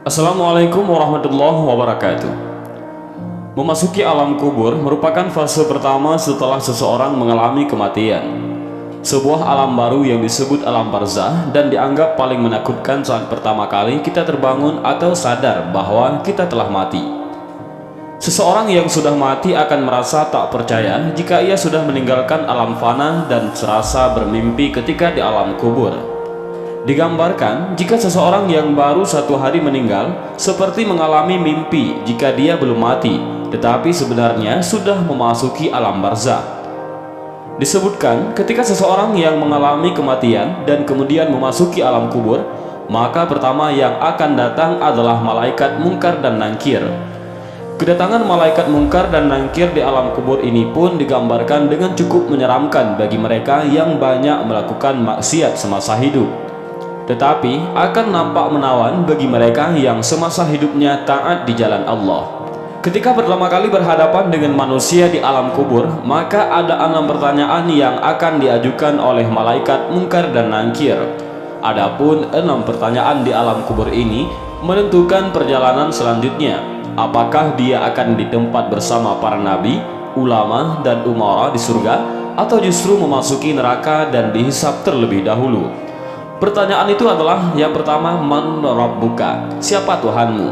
Assalamualaikum warahmatullahi wabarakatuh. Memasuki alam kubur merupakan fase pertama setelah seseorang mengalami kematian. Sebuah alam baru yang disebut alam barzah dan dianggap paling menakutkan saat pertama kali kita terbangun atau sadar bahwa kita telah mati. Seseorang yang sudah mati akan merasa tak percaya jika ia sudah meninggalkan alam fana dan serasa bermimpi ketika di alam kubur. Digambarkan jika seseorang yang baru satu hari meninggal seperti mengalami mimpi jika dia belum mati, tetapi sebenarnya sudah memasuki alam barzah. Disebutkan ketika seseorang yang mengalami kematian dan kemudian memasuki alam kubur, maka pertama yang akan datang adalah malaikat Munkar dan Nakir. Kedatangan malaikat Munkar dan Nakir di alam kubur ini pun digambarkan dengan cukup menyeramkan bagi mereka yang banyak melakukan maksiat semasa hidup. Tetapi akan nampak menawan bagi mereka yang semasa hidupnya taat di jalan Allah. Ketika pertama kali berhadapan dengan manusia di alam kubur, maka ada 6 pertanyaan yang akan diajukan oleh malaikat Munkar dan Nakir. Adapun 6 pertanyaan di alam kubur ini menentukan perjalanan selanjutnya. Apakah dia akan di tempat bersama para nabi, ulama, dan umara di surga, atau justru memasuki neraka dan dihisab terlebih dahulu? Pertanyaan itu adalah yang pertama, man rabbuka, siapa Tuhanmu?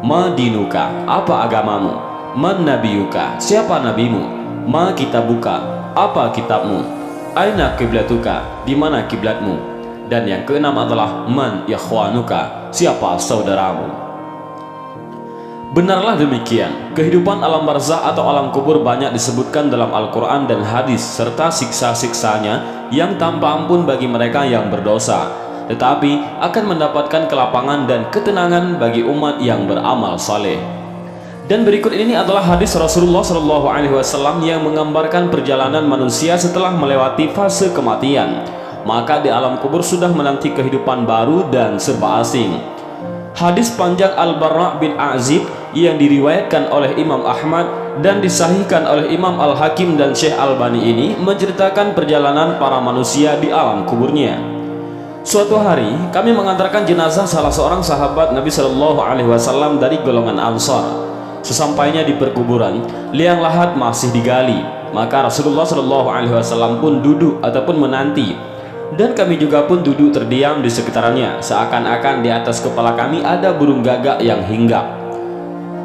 Ma dinuka, apa agamamu? Man nabiyuka, siapa nabimu? Ma kitabuka, apa kitabmu? Aina kiblatuka, di mana kiblatmu? Dan yang keenam adalah man yakhwanuka, siapa saudaramu? Benarlah demikian, kehidupan alam barzah atau alam kubur banyak disebutkan dalam Al-Quran dan hadis serta siksa-siksanya yang tanpa ampun bagi mereka yang berdosa, tetapi akan mendapatkan kelapangan dan ketenangan bagi umat yang beramal saleh. Dan berikut ini adalah hadis Rasulullah SAW yang menggambarkan perjalanan manusia setelah melewati fase kematian. Maka di alam kubur sudah menanti kehidupan baru dan serba asing. Hadis panjang Al-Barra bin Azib yang diriwayatkan oleh Imam Ahmad dan disahihkan oleh Imam Al-Hakim dan Syekh Albani ini menceritakan perjalanan para manusia di alam kuburnya. Suatu hari kami mengantarkan jenazah salah seorang sahabat Nabi Shallallahu Alaihi Wasallam dari golongan Ansar. Sesampainya di perkuburan, liang lahat masih digali, maka Rasulullah Shallallahu Alaihi Wasallam pun duduk ataupun menanti, dan kami juga pun duduk terdiam di sekitarnya, seakan-akan di atas kepala kami ada burung gagak yang hinggap.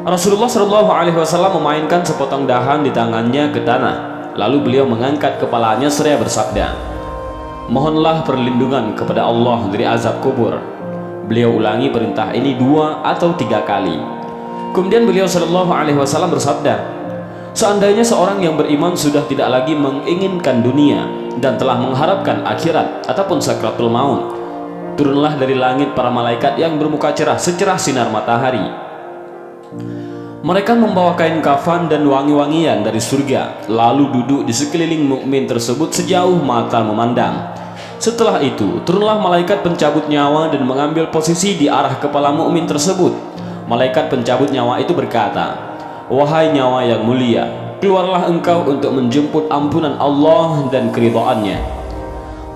Rasulullah Shallallahu Alaihi Wasallam memainkan sepotong dahan di tangannya ke tanah, lalu beliau mengangkat kepalanya seraya bersabda, mohonlah perlindungan kepada Allah dari azab kubur. Beliau ulangi perintah ini 2 atau 3 kali. Kemudian beliau Shallallahu Alaihi Wasallam bersabda, seandainya seorang yang beriman sudah tidak lagi menginginkan dunia dan telah mengharapkan akhirat ataupun sakratul maut, turunlah dari langit para malaikat yang bermuka cerah secerah sinar matahari. Mereka membawa kain kafan dan wangi-wangian dari surga, lalu duduk di sekeliling mukmin tersebut sejauh mata memandang. Setelah itu, turunlah malaikat pencabut nyawa dan mengambil posisi di arah kepala mukmin tersebut. Malaikat pencabut nyawa itu berkata, wahai nyawa yang mulia, keluarlah engkau untuk menjemput ampunan Allah dan keridhaannya.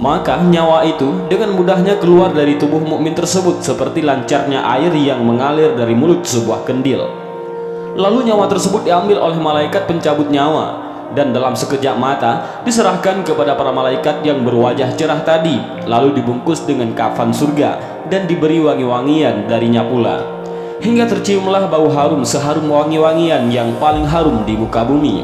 Maka nyawa itu dengan mudahnya keluar dari tubuh mukmin tersebut seperti lancarnya air yang mengalir dari mulut sebuah kendil. Lalu nyawa tersebut diambil oleh malaikat pencabut nyawa dan dalam sekejap mata diserahkan kepada para malaikat yang berwajah cerah tadi, lalu dibungkus dengan kafan surga dan diberi wangi-wangian darinya pula, hingga terciumlah bau harum seharum wangi-wangian yang paling harum di muka bumi.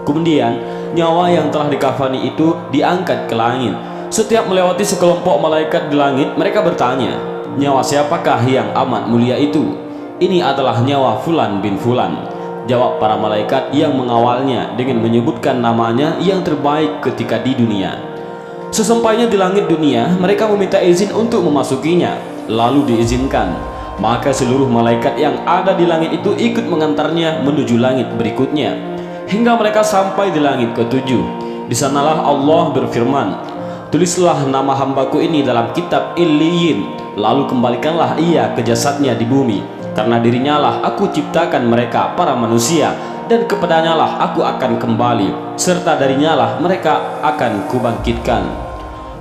Kemudian nyawa yang telah dikafani itu diangkat ke langit. Setiap melewati sekelompok malaikat di langit, mereka bertanya, nyawa siapakah yang amat mulia itu? Ini adalah nyawa Fulan bin Fulan, jawab para malaikat yang mengawalnya dengan menyebutkan namanya yang terbaik ketika di dunia. Sesampainya di langit dunia, mereka meminta izin untuk memasukinya, lalu diizinkan. Maka seluruh malaikat yang ada di langit itu ikut mengantarnya menuju langit berikutnya, hingga mereka sampai di langit ke-7. Di sanalah Allah berfirman, tulislah nama hambaku ini dalam kitab Illiyin, lalu kembalikanlah ia ke jasadnya di bumi, karena dirinya lah aku ciptakan mereka para manusia, dan kepadanya lah aku akan kembali, serta darinya lah mereka akan kubangkitkan.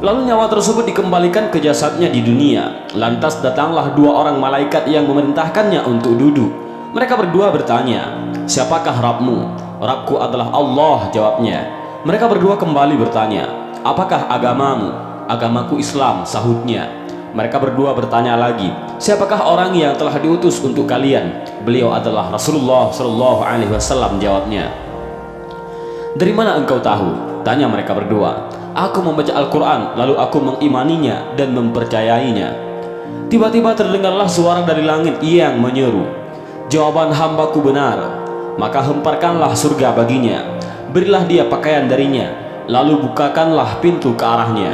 Lalu nyawa tersebut dikembalikan ke jasadnya di dunia. Lantas datanglah dua orang malaikat yang memerintahkannya untuk duduk. Mereka berdua bertanya, "Siapakah Rabbmu?" "Rabbku adalah Allah," jawabnya. Mereka berdua kembali bertanya, "Apakah agamamu?" "Agamaku Islam," sahutnya. Mereka berdua bertanya lagi, "Siapakah orang yang telah diutus untuk kalian?" "Beliau adalah Rasulullah Shallallahu Alaihi Wasallam," jawabnya. "Dari mana engkau tahu?" tanya mereka berdua. "Aku membaca Al-Quran, lalu aku mengimaninya dan mempercayainya." Tiba-tiba terdengarlah suara dari langit yang menyeru, "Jawaban hambaku benar, maka hemparkanlah surga baginya, berilah dia pakaian darinya, lalu bukakanlah pintu ke arahnya.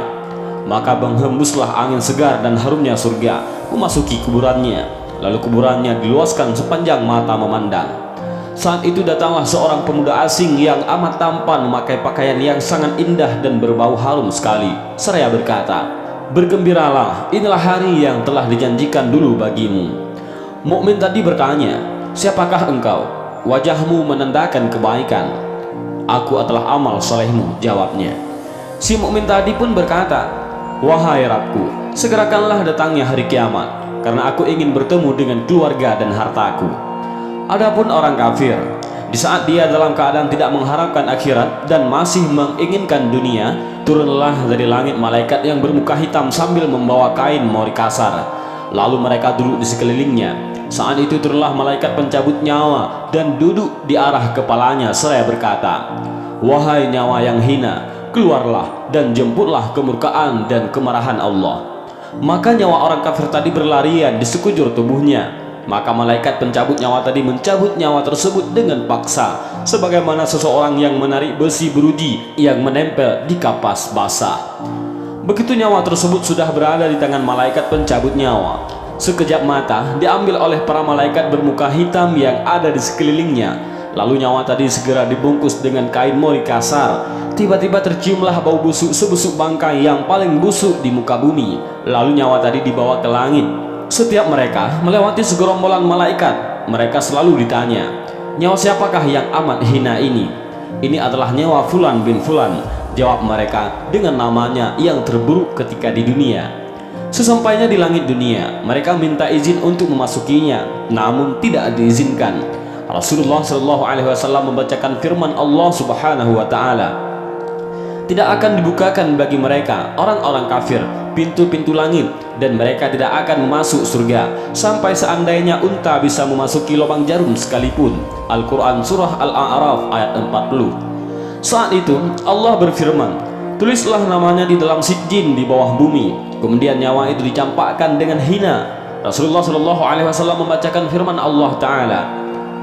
Maka menghembuslah angin segar dan harumnya surga memasuki kuburannya, lalu kuburannya diluaskan sepanjang mata memandang." Saat itu datanglah seorang pemuda asing yang amat tampan, memakai pakaian yang sangat indah dan berbau harum sekali, seraya berkata, "Bergembiralah, inilah hari yang telah dijanjikan dulu bagimu." Mukmin tadi bertanya, "Siapakah engkau?" "Wajahmu menandakan kebaikan." "Aku adalah amal solehmu," jawabnya. Si mukmin tadi pun berkata, "Wahai Rabbku, segerakanlah datangnya hari kiamat, karena aku ingin bertemu dengan keluarga dan hartaku." Adapun orang kafir, di saat dia dalam keadaan tidak mengharapkan akhirat dan masih menginginkan dunia, turunlah dari langit malaikat yang bermuka hitam sambil membawa kain mori kasar. Lalu mereka duduk di sekelilingnya. Saat itu turunlah malaikat pencabut nyawa dan duduk di arah kepalanya seraya berkata, "Wahai nyawa yang hina, keluarlah dan jemputlah kemurkaan dan kemarahan Allah." Maka nyawa orang kafir tadi berlarian di sekujur tubuhnya. Maka malaikat pencabut nyawa tadi mencabut nyawa tersebut dengan paksa, sebagaimana seseorang yang menarik besi beruji yang menempel di kapas basah. Begitu nyawa tersebut sudah berada di tangan malaikat pencabut nyawa, sekejap mata diambil oleh para malaikat bermuka hitam yang ada di sekelilingnya. Lalu nyawa tadi segera dibungkus dengan kain mori kasar. Tiba-tiba terciumlah bau busuk sebusuk bangkai yang paling busuk di muka bumi. Lalu nyawa tadi dibawa ke langit. Setiap mereka melewati segerombolan malaikat, mereka selalu ditanya, "Nyawa siapakah yang amat hina ini?" "Ini adalah nyawa Fulan bin Fulan," jawab mereka dengan namanya yang terburuk ketika di dunia. Sesampainya di langit dunia, mereka minta izin untuk memasukinya, namun tidak diizinkan. Rasulullah Shallallahu Alaihi Wasallam membacakan firman Allah Subhanahu Wa Taala, "Tidak akan dibukakan bagi mereka orang-orang kafir pintu-pintu langit, dan mereka tidak akan masuk surga sampai seandainya unta bisa memasuki lubang jarum sekalipun." Al-Quran Surah Al-A'raf ayat 40. Saat itu Allah berfirman, "Tulislah namanya di dalam sijjin di bawah bumi." Kemudian nyawa itu dicampakkan dengan hina. Rasulullah Shallallahu Alaihi Wasallam membacakan firman Allah Ta'ala,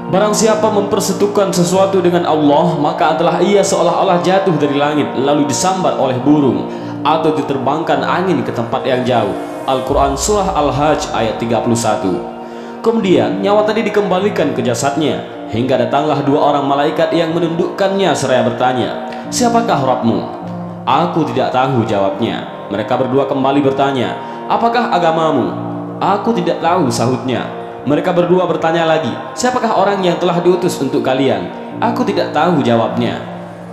"Barang siapa mempersekutukan sesuatu dengan Allah, maka adalah ia seolah-olah jatuh dari langit lalu disambar oleh burung atau diterbangkan angin ke tempat yang jauh." Al-Quran Surah Al-Hajj ayat 31. Kemudian nyawa tadi dikembalikan ke jasadnya, hingga datanglah dua orang malaikat yang menundukkannya seraya bertanya, "Siapakah Rabbmu?" "Aku tidak tahu," jawabnya. Mereka berdua kembali bertanya, "Apakah agamamu?" "Aku tidak tahu," sahutnya. Mereka berdua bertanya lagi, "Siapakah orang yang telah diutus untuk kalian?" "Aku tidak tahu," jawabnya.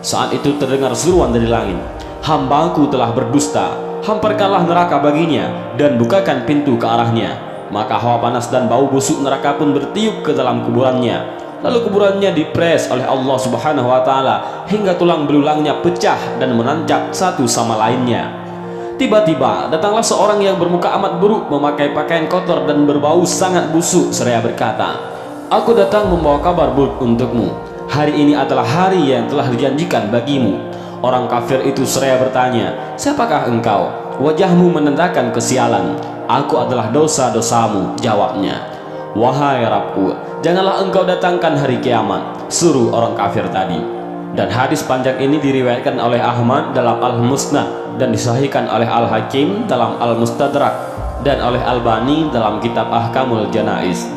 Saat itu terdengar seruan dari langit, "Hambaku telah berdusta, hamparkanlah neraka baginya dan bukakan pintu ke arahnya." Maka hawa panas dan bau busuk neraka pun bertiup ke dalam kuburannya. Lalu kuburannya dipres oleh Allah Subhanahu Wa Taala hingga tulang belulangnya pecah dan menancap satu sama lainnya. Tiba-tiba datanglah seorang yang bermuka amat buruk, memakai pakaian kotor dan berbau sangat busuk, seraya berkata, "Aku datang membawa kabar buruk untukmu. Hari ini adalah hari yang telah dijanjikan bagimu." Orang kafir itu seraya bertanya, "Siapakah engkau?" "Wajahmu menandakan kesialan." "Aku adalah dosa-dosamu," jawabnya. "Wahai Rabbku, janganlah engkau datangkan hari kiamat," suruh orang kafir tadi. Dan hadis panjang ini diriwayatkan oleh Ahmad dalam Al-Musnad dan disahihkan oleh Al-Hakim dalam Al-Mustadrak dan oleh Albani dalam kitab Ahkamul Janaiz.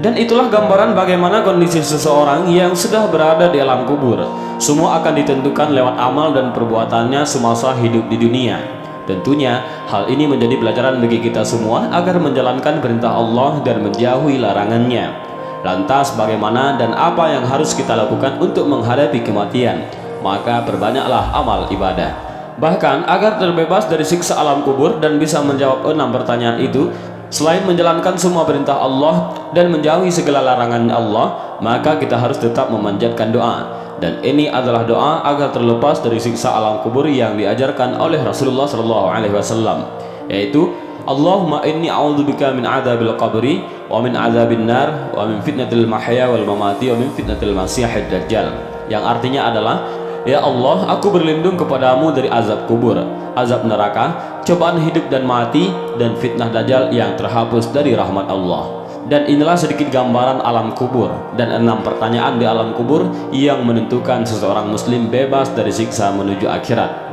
Dan itulah gambaran bagaimana kondisi seseorang yang sudah berada di alam kubur. Semua akan ditentukan lewat amal dan perbuatannya semasa hidup di dunia. Tentunya hal ini menjadi pelajaran bagi kita semua agar menjalankan perintah Allah dan menjauhi larangannya. Lantas bagaimana dan apa yang harus kita lakukan untuk menghadapi kematian? Maka perbanyaklah amal ibadah. Bahkan agar terbebas dari siksa alam kubur dan bisa menjawab 6 pertanyaan itu, selain menjalankan semua perintah Allah dan menjauhi segala larangan Allah, maka kita harus tetap memanjatkan doa. Dan ini adalah doa agar terlepas dari siksa alam kubur yang diajarkan oleh Rasulullah SAW, yaitu Allahumma inni a'udzubika min adzabil qabri wa min adzabin nar wa min fitnatil mahya wal mamati wa min fitnatil masiihid dajjal, yang artinya adalah, ya Allah, aku berlindung kepadamu dari azab kubur, azab neraka, cobaan hidup dan mati, dan fitnah dajjal yang terhapus dari rahmat Allah. Dan inilah sedikit gambaran alam kubur dan 6 pertanyaan di alam kubur yang menentukan seseorang muslim bebas dari siksa menuju akhirat.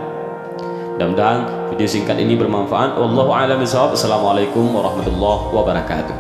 Mudah-mudahan video singkat ini bermanfaat. Wallahu a'lam bishawab. Assalamualaikum warahmatullahi wabarakatuh.